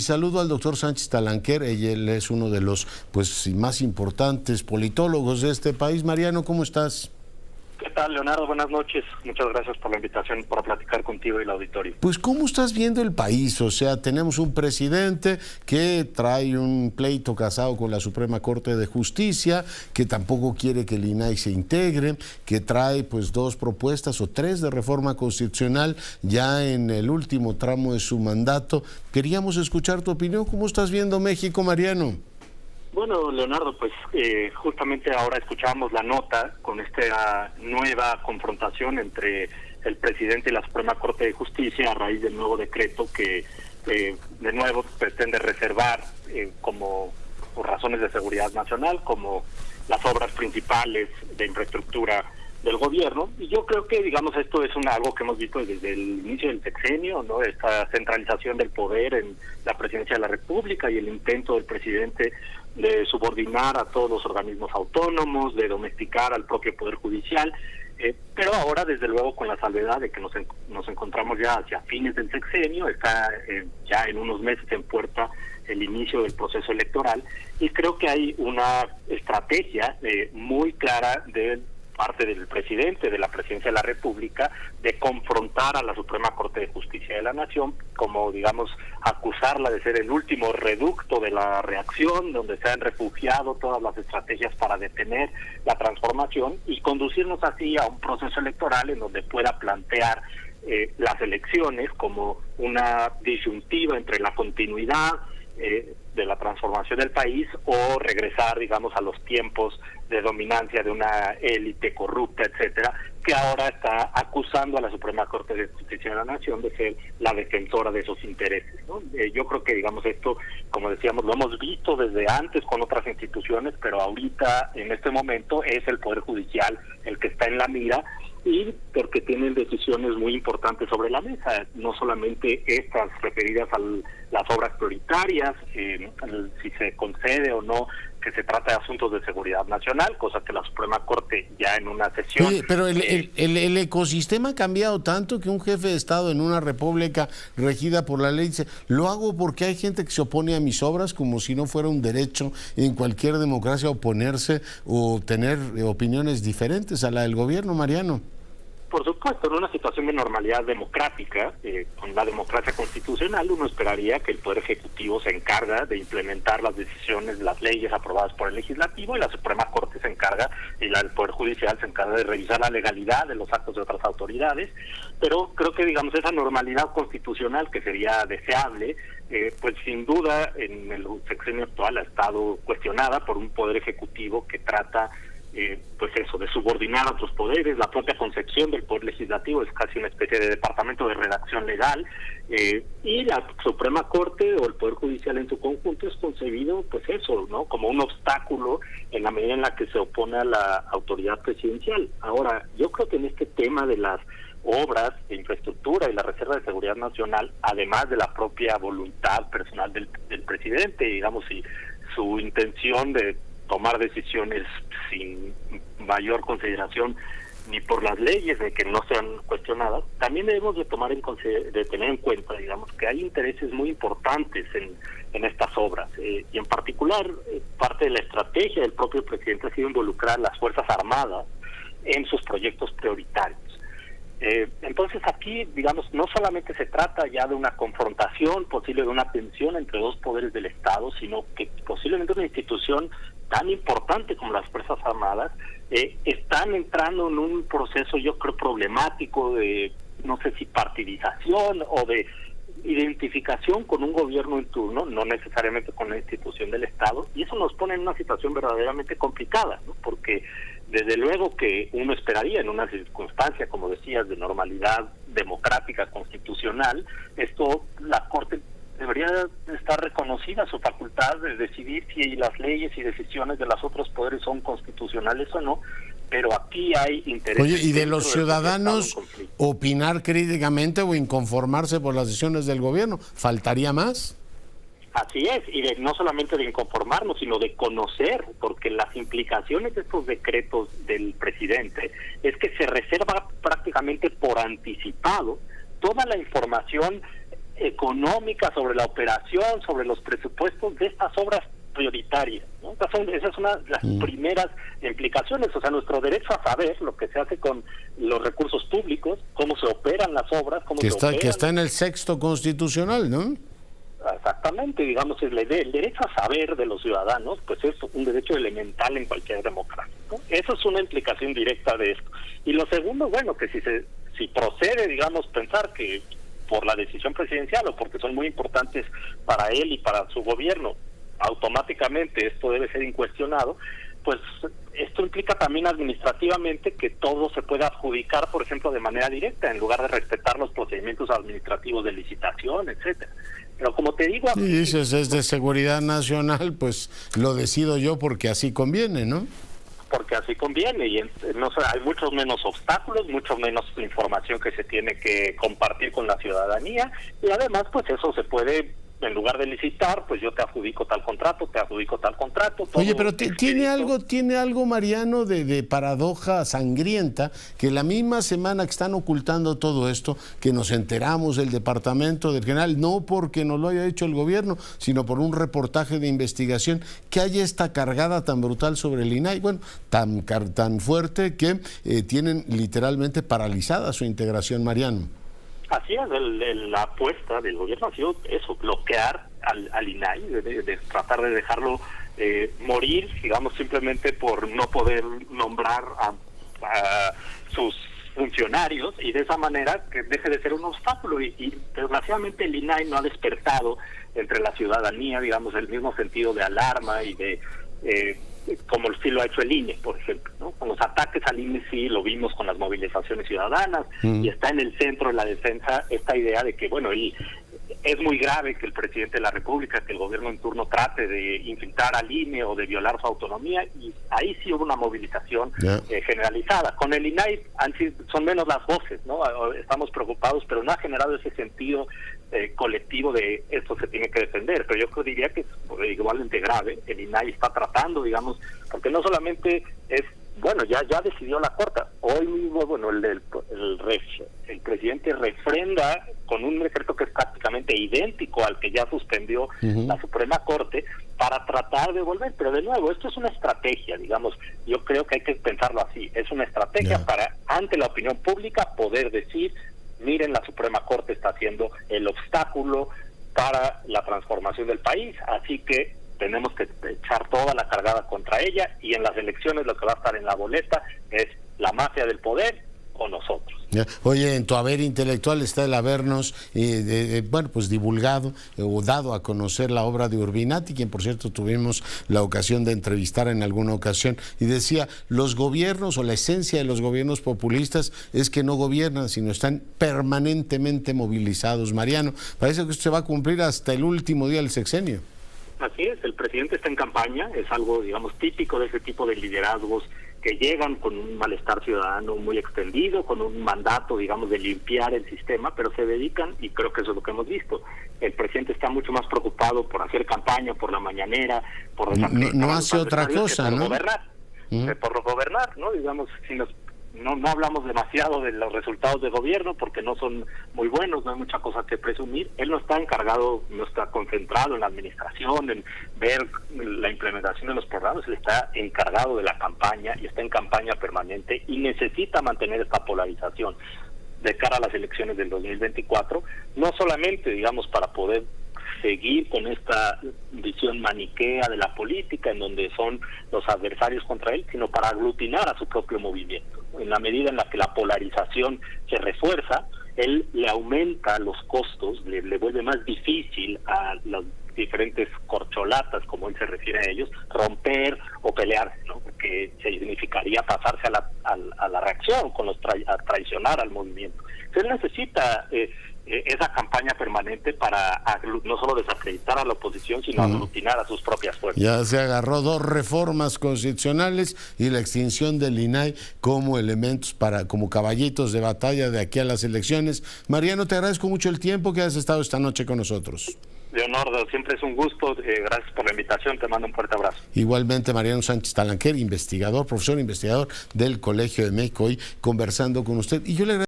saludo al doctor Sánchez Talanquer. Él es uno de los más importantes politólogos de este país. Mariano, ¿cómo estás? ¿Qué tal, Leonardo? Buenas noches. Muchas gracias por la invitación para platicar contigo y el auditorio. Pues, ¿cómo estás viendo el país? O sea, tenemos un presidente que trae un pleito casado con la Suprema Corte de Justicia, que tampoco quiere que el INAI se integre, que trae dos propuestas o tres de reforma constitucional ya en el último tramo de su mandato. Queríamos escuchar tu opinión. ¿Cómo estás viendo México, Mariano? Bueno, Leonardo, justamente ahora escuchamos la nota con esta nueva confrontación entre el presidente y la Suprema Corte de Justicia a raíz del nuevo decreto que de nuevo pretende reservar como por razones de seguridad nacional como las obras principales de infraestructura del gobierno. Y yo creo que, esto es algo que hemos visto desde el inicio del sexenio, ¿no? Esta centralización del poder en la presidencia de la República y el intento del presidente de subordinar a todos los organismos autónomos, de domesticar al propio Poder Judicial, pero ahora, desde luego, con la salvedad de que nos encontramos ya hacia fines del sexenio, está ya en unos meses en puerta el inicio del proceso electoral, y creo que hay una estrategia muy clara de parte del presidente, de la presidencia de la República, de confrontar a la Suprema Corte de Justicia de la Nación, como acusarla de ser el último reducto de la reacción, donde se han refugiado todas las estrategias para detener la transformación y conducirnos así a un proceso electoral en donde pueda plantear las elecciones como una disyuntiva entre la continuidad de la transformación del país o regresar, a los tiempos de dominancia de una élite corrupta, etcétera, que ahora está acusando a la Suprema Corte de Justicia de la Nación de ser la defensora de esos intereses, ¿no? Yo creo que, esto, como decíamos, lo hemos visto desde antes con otras instituciones, pero ahorita, en este momento, es el Poder Judicial el que está en la mira, y porque tienen decisiones muy importantes sobre la mesa, no solamente estas referidas a las obras prioritarias, si se concede o no que se trata de asuntos de seguridad nacional, cosa que la Suprema Corte ya en una sesión... Oye, pero el ecosistema ha cambiado tanto que un jefe de Estado en una república regida por la ley dice, lo hago porque hay gente que se opone a mis obras, como si no fuera un derecho en cualquier democracia oponerse o tener opiniones diferentes a la del gobierno, Mariano. Por supuesto, en una situación de normalidad democrática, con la democracia constitucional, uno esperaría que el Poder Ejecutivo se encarga de implementar las decisiones, las leyes aprobadas por el Legislativo, y la Suprema Corte se encarga, y el Poder Judicial se encarga de revisar la legalidad de los actos de otras autoridades. Pero creo que, esa normalidad constitucional que sería deseable, sin duda en el sexenio actual ha estado cuestionada por un Poder Ejecutivo que trata de subordinar a otros poderes. La propia concepción del Poder Legislativo es casi una especie de departamento de redacción legal, y la Suprema Corte o el Poder Judicial en su conjunto es concebido, ¿no?, como un obstáculo en la medida en la que se opone a la autoridad presidencial. Ahora, yo creo que en este tema de las obras de infraestructura y la reserva de seguridad nacional, además de la propia voluntad personal del presidente, y su intención de tomar decisiones sin mayor consideración ni por las leyes de que no sean cuestionadas, también debemos de tener en cuenta, que hay intereses muy importantes en estas obras, y en particular parte de la estrategia del propio presidente ha sido involucrar a las Fuerzas Armadas en sus proyectos prioritarios. Entonces aquí, no solamente se trata ya de una confrontación posible, de una tensión entre dos poderes del Estado, sino que posiblemente una institución tan importante como las Fuerzas Armadas están entrando en un proceso, yo creo, problemático de, no sé si partidización o de identificación con un gobierno en turno, no necesariamente con la institución del Estado, y eso nos pone en una situación verdaderamente complicada, ¿no? Porque desde luego que uno esperaría en una circunstancia, como decías, de normalidad democrática constitucional, la Corte debería estar reconocida su facultad de decidir si las leyes y decisiones de los otros poderes son constitucionales o no, pero aquí hay interés. Oye, ¿y de los ciudadanos opinar críticamente o inconformarse por las decisiones del gobierno? ¿Faltaría más? Así es, y no solamente de inconformarnos, sino de conocer, porque las implicaciones de estos decretos del presidente es que se reserva prácticamente por anticipado toda la información económica sobre la operación, sobre los presupuestos de estas obras prioritarias, ¿no? Esa es una de las primeras implicaciones, o sea, nuestro derecho a saber lo que se hace con los recursos públicos, cómo se operan las obras, que está en el 6º constitucional, ¿no? Exactamente, digamos, el derecho a saber de los ciudadanos, pues es un derecho elemental en cualquier democracia, ¿no? Eso es una implicación directa de esto. Y lo segundo, bueno, que si procede, digamos, pensar que por la decisión presidencial o porque son muy importantes para él y para su gobierno, automáticamente esto debe ser incuestionado, pues esto implica también administrativamente que todo se pueda adjudicar, por ejemplo, de manera directa, en lugar de respetar los procedimientos administrativos de licitación, etcétera. Pero como te digo... Y dices, es de seguridad nacional, pues lo decido yo porque así conviene, ¿no? Porque así conviene, y no sé, hay muchos menos obstáculos, mucho menos información que se tiene que compartir con la ciudadanía, y además pues eso se puede, en lugar de licitar, pues yo te adjudico tal contrato. Oye, pero tiene algo, Mariano, de paradoja sangrienta, que la misma semana que están ocultando todo esto, que nos enteramos del Departamento del General, no porque nos lo haya hecho el gobierno, sino por un reportaje de investigación, que haya esta cargada tan brutal sobre el INAI, bueno, tan fuerte que tienen literalmente paralizada su integración, Mariano. Así es, la apuesta del gobierno ha sido eso, bloquear al INAI, de tratar de dejarlo morir, digamos, simplemente por no poder nombrar a sus funcionarios, y de esa manera que deje de ser un obstáculo. Y desgraciadamente el INAI no ha despertado entre la ciudadanía, digamos, el mismo sentido de alarma y de... como sí lo ha hecho el INE, por ejemplo, ¿no? Con los ataques al INE sí lo vimos con las movilizaciones ciudadanas, y está en el centro de la defensa esta idea de que, bueno, es muy grave que el presidente de la República, que el gobierno en turno trate de infiltrar al INE o de violar su autonomía, y ahí sí hubo una movilización generalizada. Con el INAI son menos las voces, ¿no? Estamos preocupados, pero no ha generado ese sentido colectivo de esto se tiene que defender. Pero yo diría que es igualmente grave. El INAI está tratando, digamos, porque no solamente es, bueno, ya decidió la Corte. Hoy mismo, bueno, el presidente refrenda con un decreto que es prácticamente idéntico al que ya suspendió la Suprema Corte, para tratar de volver. Pero de nuevo, esto es una estrategia, digamos, yo creo que hay que pensarlo así, es una estrategia para, ante la opinión pública, poder decir, miren, la Suprema Corte está haciendo el obstáculo para la transformación del país, así que tenemos que echar toda la cargada contra ella, y en las elecciones lo que va a estar en la boleta es la mafia del poder o nosotros. Oye, en tu haber intelectual está el habernos bueno, pues divulgado o dado a conocer la obra de Urbinati, quien por cierto tuvimos la ocasión de entrevistar en alguna ocasión, y decía, los gobiernos o la esencia de los gobiernos populistas es que no gobiernan, sino están permanentemente movilizados. Mariano, parece que esto se va a cumplir hasta el último día del sexenio. Así es, el presidente está en campaña, es algo, digamos, típico de ese tipo de liderazgos que llegan con un malestar ciudadano muy extendido, con un mandato, digamos, de limpiar el sistema, pero se dedican, y creo que eso es lo que hemos visto, el presidente está mucho más preocupado por hacer campaña, por la mañanera, por... No hace otra cosa, ¿no? Por gobernar, ¿no? Digamos, si no hablamos demasiado de los resultados de gobierno porque no son muy buenos, no hay mucha cosa que presumir. Él no está encargado, no está concentrado en la administración, en ver la implementación de los programas. Él está encargado de la campaña y está en campaña permanente y necesita mantener esta polarización de cara a las elecciones del 2024, no solamente, digamos, para poder seguir con esta visión maniquea de la política en donde son los adversarios contra él, sino para aglutinar a su propio movimiento. En la medida en la que la polarización se refuerza, él le aumenta los costos, le vuelve más difícil a las diferentes corcholatas, como él se refiere a ellos, romper o pelearse, ¿no? Porque significaría pasarse a la reacción, a traicionar al movimiento. Entonces él necesita esa campaña permanente para no solo desacreditar a la oposición, sino aglutinar a sus propias fuerzas. Ya se agarró 2 reformas constitucionales y la extinción del INAI como elementos como caballitos de batalla de aquí a las elecciones. Mariano, te agradezco mucho el tiempo que has estado esta noche con nosotros. Leonardo, siempre es un gusto, gracias por la invitación, te mando un fuerte abrazo. Igualmente, Mariano Sánchez Talanquer, profesor investigador del Colegio de México, hoy conversando con usted. Y yo le agradezco